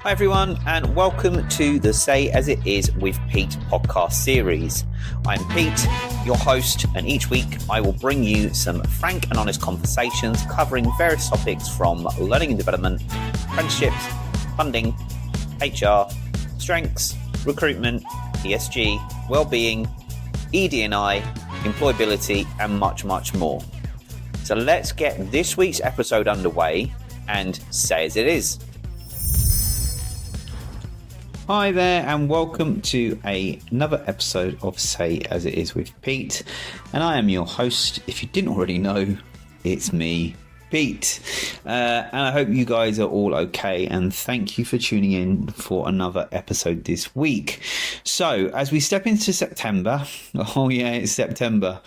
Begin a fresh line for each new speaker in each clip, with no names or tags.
Hi everyone, and welcome to the Say As It Is with Pete podcast series. I'm Pete, your host, and each week I will bring you some frank and honest conversations covering various topics from learning and development, apprenticeships, funding, HR, strengths, recruitment, ESG, well-being, ED&I, employability, and much, much more. So let's get this week's episode underway and say as it is. Hi there, and welcome to another episode of Say As It Is with Pete, and I am your host. If you didn't already know, it's me, Pete, and I hope you guys are all okay, and thank you for tuning in for another episode this week. So as we step into September, it's September,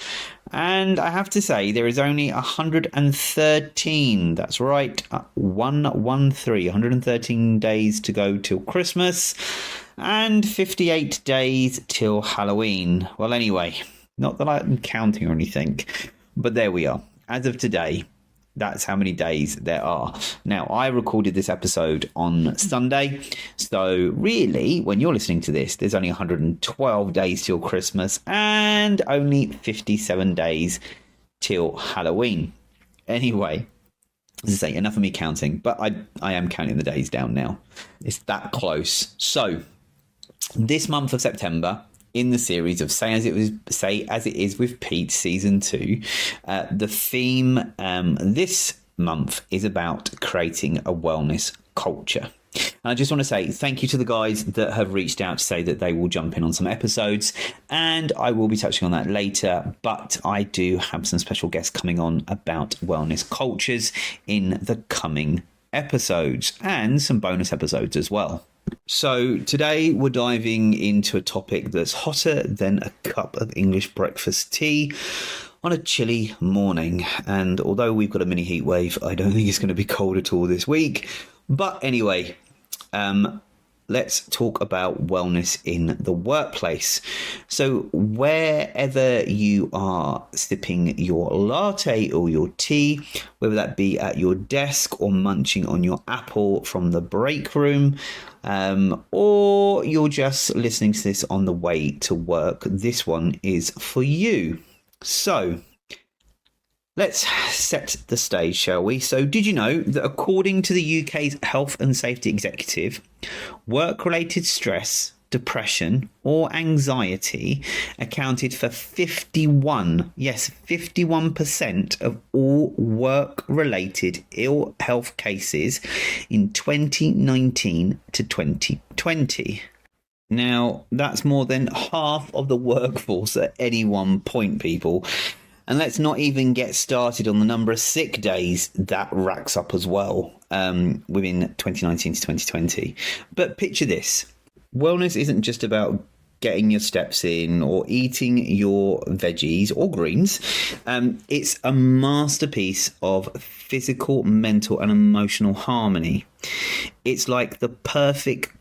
and I have to say there is only 113, that's right, 113 days to go till Christmas and 58 days till Halloween. Well, anyway, not that I'm counting or anything, but there we are. As of today, that's how many days there are. Now, I recorded this episode on Sunday, so really, when you're listening to this, there's only 112 days till Christmas and only 57 days till Halloween. Anyway, as I say, enough of me counting, but I am counting the days down now. It's that close. So, this month of September, in the series of Say As It Is with Pete Season 2, the theme this month is about creating a wellness culture. And I just want to say thank you to the guys that have reached out to say that they will jump in on some episodes, and I will be touching on that later, but I do have some special guests coming on about wellness cultures in the coming episodes, and some bonus episodes as well. So today we're diving into a topic that's hotter than a cup of English breakfast tea on a chilly morning. And although we've got a mini heat wave, I don't think it's going to be cold at all this week. But anyway, let's talk about wellness in the workplace. So wherever you are sipping your latte or your tea, whether that be at your desk or munching on your apple from the break room, or you're just listening to this on the way to work, this one is for you. So let's set the stage, shall we? So did you know that according to the UK's Health and Safety Executive, work-related stress, depression or anxiety accounted for 51% of all work-related ill health cases in 2019 to 2020. Now, that's more than half of the workforce at any one point, people. And let's not even get started on the number of sick days that racks up as well within 2019 to 2020. But picture this. Wellness isn't just about getting your steps in or eating your veggies or greens. It's a masterpiece of physical, mental and emotional harmony. It's like the perfect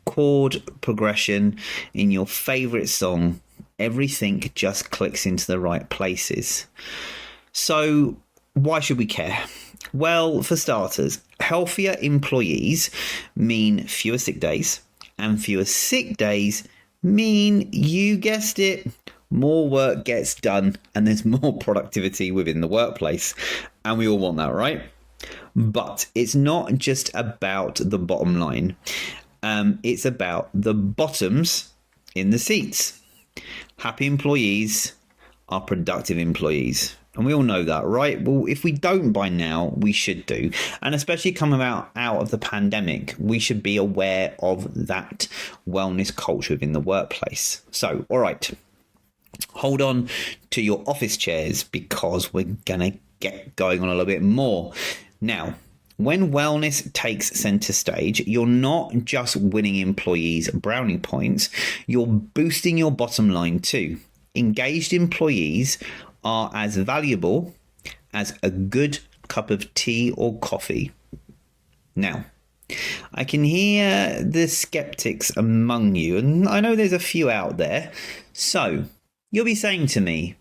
chord progression in your favourite song. Everything just clicks into the right places. So why should we care? Well, for starters, healthier employees mean fewer sick days, and fewer sick days mean, you guessed it, more work gets done and there's more productivity within the workplace. And we all want that, right? But it's not just about the bottom line. It's about the bottoms in the seats. Happy employees are productive employees. And we all know that, right? Well, if we don't by now, we should do. And especially coming out of the pandemic, we should be aware of that wellness culture within the workplace. So, all right, hold on to your office chairs because we're going to get going on a little bit more. Now, when wellness takes center stage, you're not just winning employees brownie points, you're boosting your bottom line too. Engaged employees are as valuable as a good cup of tea or coffee. Now, I can hear the skeptics among you, and I know there's a few out there. So, you'll be saying to me,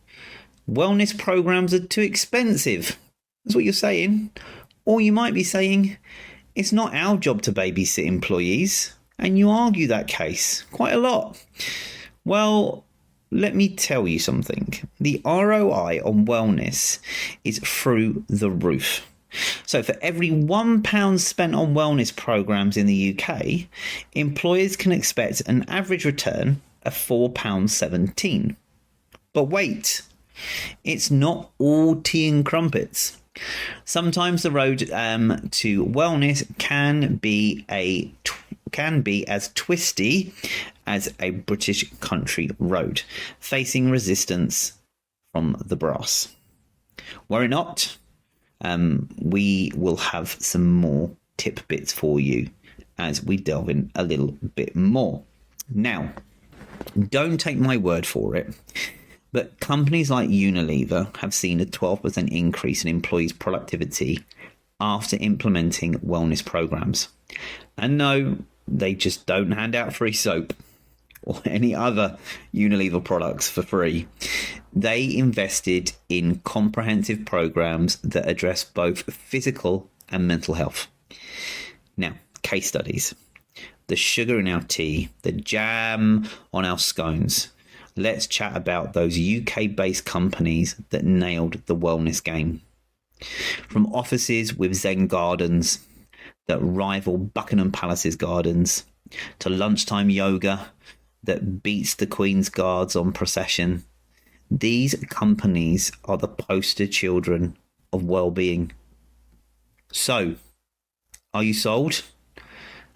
wellness programs are too expensive. That's what you're saying. Or you might be saying, it's not our job to babysit employees, and you argue that case quite a lot. Well, let me tell you something. The ROI on wellness is through the roof. So for every £1 spent on wellness programs in the UK, employers can expect an average return of £4.17. But wait, it's not all tea and crumpets. Sometimes the road to wellness can be as twisty as a British country road, facing resistance from the brass. Worry not. We will have some more tip bits for you as we delve in a little bit more. Now, don't take my word for it, but companies like Unilever have seen a 12% increase in employees' productivity after implementing wellness programs. And no, they just don't hand out free soap or any other Unilever products for free. They invested in comprehensive programs that address both physical and mental health. Now, case studies. The sugar in our tea, the jam on our scones. Let's chat about those UK-based companies that nailed the wellness game. From offices with Zen gardens that rival Buckingham Palace's gardens, to lunchtime yoga that beats the Queen's Guards on procession. These companies are the poster children of well-being. So, are you sold?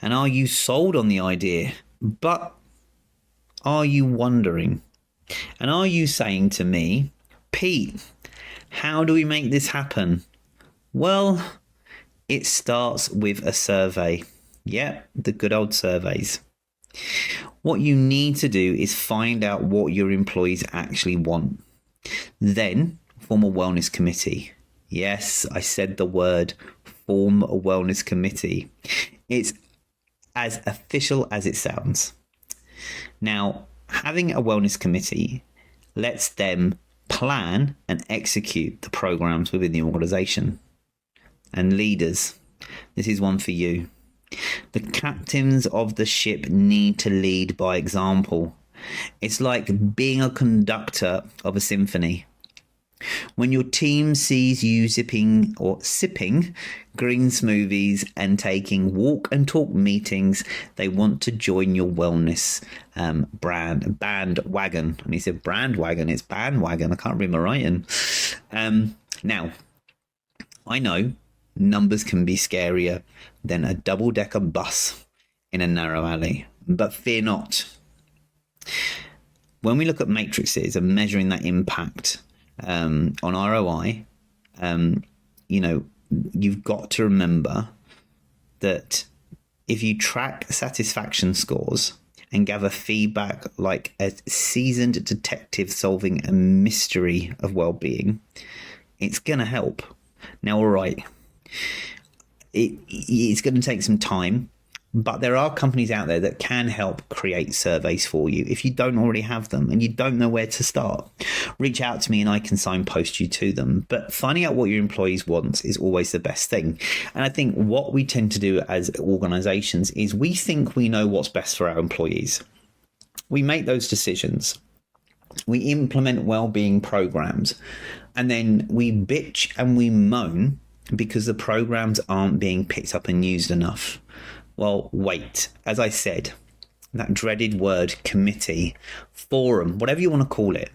And are you sold on the idea? But are you wondering? And are you saying to me, Pete, how do we make this happen? Well, it starts with a survey. Yeah, the good old surveys. What you need to do is find out what your employees actually want. Then form a wellness committee. Yes, I said the word, form a wellness committee. It's as official as it sounds. Now, having a wellness committee lets them plan and execute the programs within the organisation. And leaders, this is one for you. The captains of the ship need to lead by example. It's like being a conductor of a symphony. When your team sees you sipping green smoothies and taking walk and talk meetings, they want to join your wellness bandwagon. And he said brandwagon, it's bandwagon. I can't read my writing. Now, I know numbers can be scarier than a double-decker bus in a narrow alley, but fear not. When we look at matrices and measuring that impact on ROI, you've got to remember that if you track satisfaction scores and gather feedback like a seasoned detective solving a mystery of well-being, it's going to help. Now, all right, it's going to take some time, but there are companies out there that can help create surveys for you. If you don't already have them and you don't know where to start, reach out to me and I can signpost you to them. But finding out what your employees want is always the best thing. And I think what we tend to do as organizations is we think we know what's best for our employees. We make those decisions. We implement well-being programs, and then we bitch and we moan because the programs aren't being picked up and used enough. Well, wait, as I said, that dreaded word committee, forum, whatever you want to call it,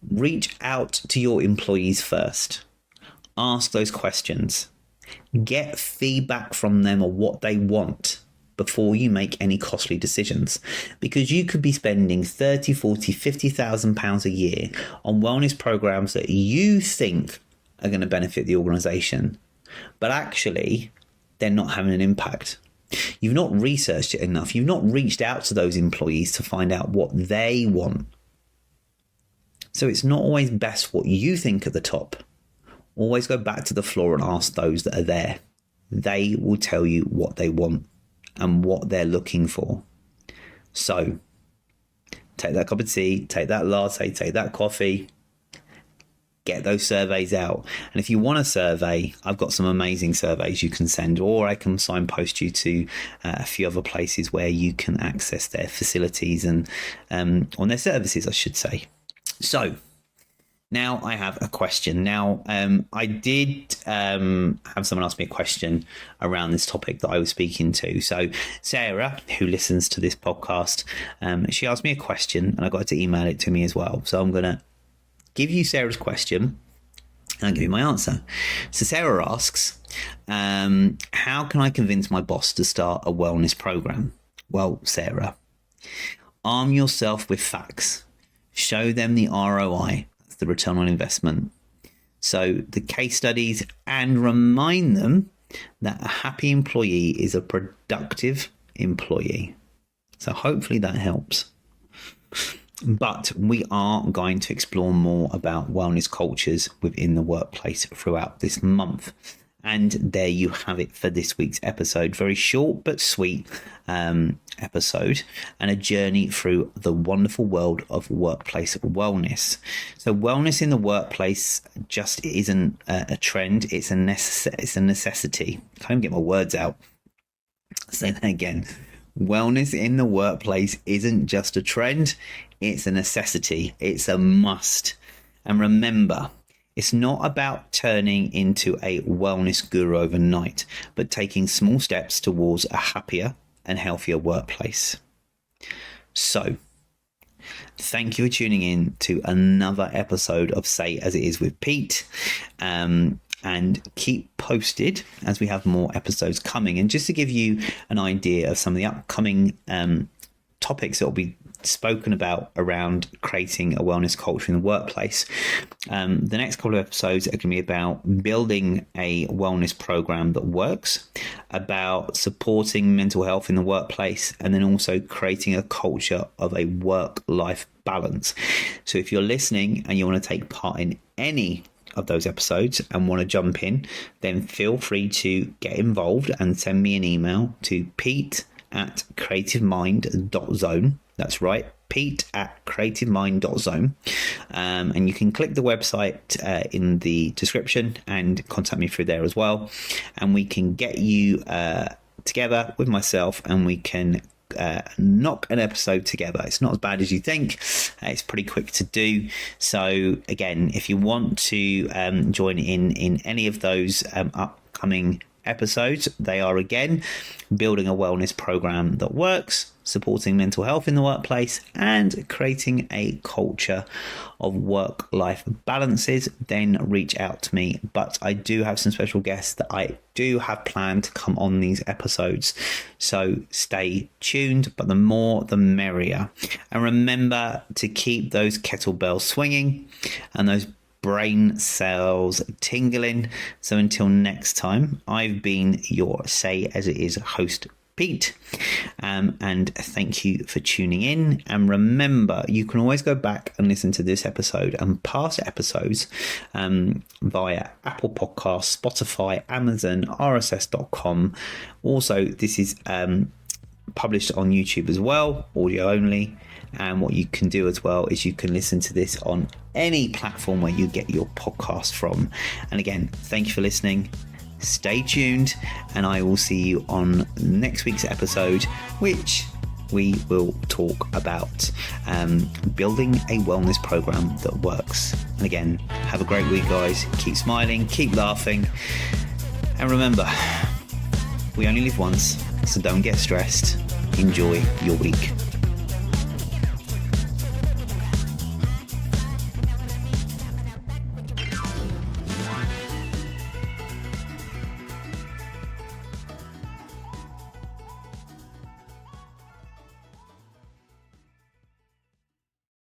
reach out to your employees first. Ask those questions. Get feedback from them on what they want before you make any costly decisions, because you could be spending 30, 40, 50,000 pounds a year on wellness programs that you think are going to benefit the organization, but actually they're not having an impact. You've not researched it enough. You've not reached out to those employees to find out what they want. So it's not always best what you think at the top. Always go back to the floor and ask those that are there. They will tell you what they want and what they're looking for. So take that cup of tea, take that latte, take that coffee, get those surveys out. And if you want a survey, I've got some amazing surveys you can send, or I can signpost you to a few other places where you can access their facilities and on their services, I should say. So now I have a question. Now, I did have someone ask me a question around this topic that I was speaking to. So Sarah, who listens to this podcast, she asked me a question and I got her to email it to me as well. So I'm going to give you Sarah's question and I'll give you my answer. So Sarah asks, how can I convince my boss to start a wellness program? Well, Sarah, arm yourself with facts. Show them the ROI. The return on investment. So the case studies, and remind them that a happy employee is a productive employee. So hopefully that helps. But we are going to explore more about wellness cultures within the workplace throughout this month. And there you have it for this week's episode. Very short but sweet episode, and a journey through the wonderful world of workplace wellness. So wellness in the workplace just isn't a trend. It's a necessity. I can't even get my words out. I'll say that again. Wellness in the workplace isn't just a trend. It's a necessity. It's a must. And remember, it's not about turning into a wellness guru overnight, but taking small steps towards a happier and healthier workplace. So, thank you for tuning in to another episode of Say As It Is with Pete. And keep posted as we have more episodes coming. And just to give you an idea of some of the upcoming topics that will be spoken about around creating a wellness culture in the workplace. The next couple of episodes are going to be about building a wellness program that works, about supporting mental health in the workplace, and then also creating a culture of a work-life balance. So if you're listening and you want to take part in any of those episodes and want to jump in, then feel free to get involved and send me an email to pete@creativemind.zone. That's right, pete@creativemind.zone. And you can click the website in the description and contact me through there as well. And we can get you together with myself and we can knock an episode together. It's not as bad as you think. It's pretty quick to do. So again, if you want to join in any of those upcoming episodes, they are again building a wellness program that works, supporting mental health in the workplace, and creating a culture of work-life balances, then reach out to me. But I do have some special guests that I do have planned to come on these episodes, so stay tuned. But the more the merrier. And remember to keep those kettlebells swinging and those brain cells tingling. So until next time, I've been your Say As It Is host, Pete, and thank you for tuning in. And remember, you can always go back and listen to this episode and past episodes via Apple Podcasts, Spotify, Amazon, RSS.com. Also, this is published on YouTube as well, audio only. And what you can do as well is you can listen to this on any platform where you get your podcast from. And again, thank you for listening. Stay tuned, and I will see you on next week's episode, which we will talk about building a wellness program that works. And again, have a great week, guys. Keep smiling, keep laughing, and remember, we only live once, so don't get stressed. Enjoy your week.